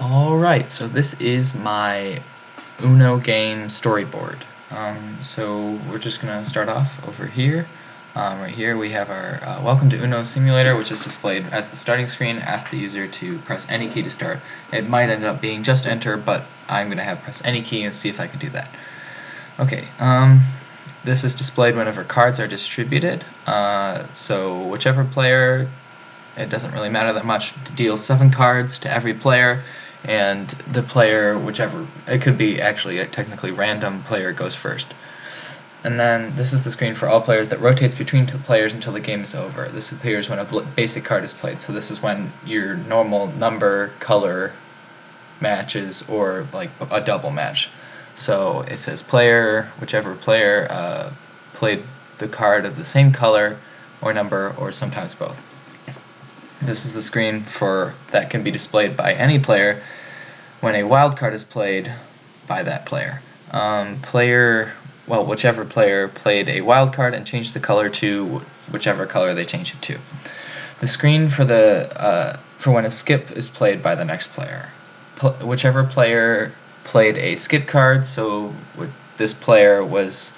Alright, so this is my Uno game storyboard. So we're just going to start off over here. Right here we have our Welcome to Uno Simulator, which is displayed as the starting screen. Ask the user to press any key to start. It might end up being just enter, but I'm going to have press any key and see if I can do that. Okay, this is displayed whenever cards are distributed. So whichever player, it doesn't really matter that much, deals 7 cards to every player, and the player, whichever, it could be actually a technically random player, goes first. And then this is the screen for all players that rotates between 2 players until the game is over. This appears when a basic card is played, so this is when your normal number, color matches, or like a double match. So it says player, whichever player played the card of the same color or number, or sometimes both. This is the screen for that can be displayed by any player when a wild card is played by that player. Whichever player played a wild card and changed the color to whichever color they changed it to. The screen for when a skip is played by the next player. Whichever player played a skip card, so the next player was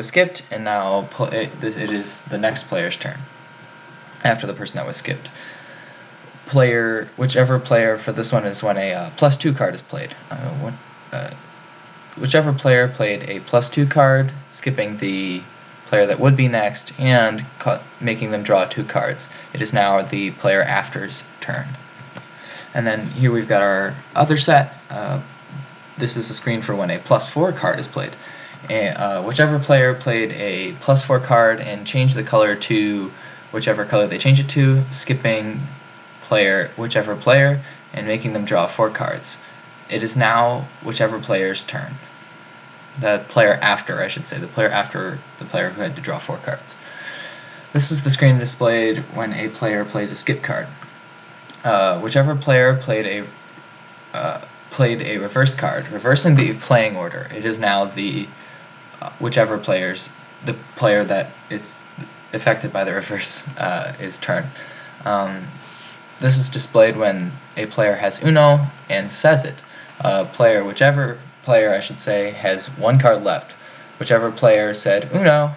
skipped, and now it is the next player's turn after the person that was skipped. Whichever player for this one is when a +2 card is played. Whichever player played a +2 card, skipping the player that would be next and making them draw 2 cards. It is now the player after's turn. And then here we've got our other set. This is the screen for when a +4 card is played. Whichever player played a +4 card and changed the color to whichever color they change it to, skipping whichever player and making them draw 4 cards. It is now whichever player's turn. The player after, I should say, the player after the player who had to draw 4 cards. This is the screen displayed when a player plays a skip card. Whichever player played a reverse card, reversing the playing order. It is now the player that is affected by the reverse is turn. This is displayed when a player has Uno and says it. Whichever player, I should say, has 1 card left. Whichever player said Uno,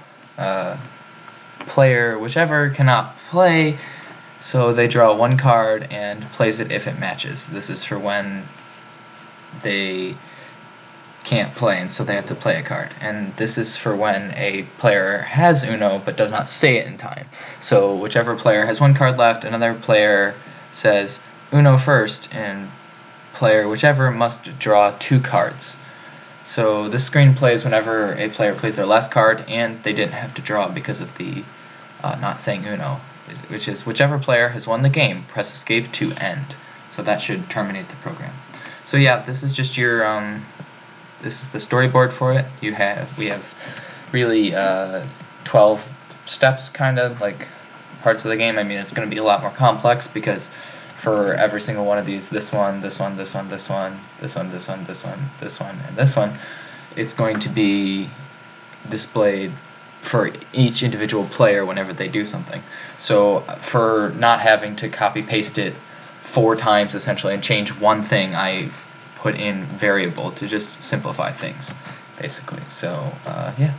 player whichever cannot play, so they draw 1 card and plays it if it matches. This is for when they can't play, and so they have to play a card. And this is for when a player has Uno but does not say it in time. So whichever player has 1 card left, another player says Uno first, and player whichever must draw 2 cards. So this screen plays whenever a player plays their last card and they didn't have to draw because of the not saying Uno, which is whichever player has won the game, press escape to end. So that should terminate the program. So yeah, this is just your this is the storyboard for it. We have really 12 steps, kind of like parts of the game. I mean, it's going to be a lot more complex because for every single one of these, this one, this one, this one, this one, this one, this one, this one, this one, and this one, it's going to be displayed for each individual player whenever they do something. So for not having to copy paste it 4 times essentially and change one thing, I put in variable to just simplify things basically. So yeah.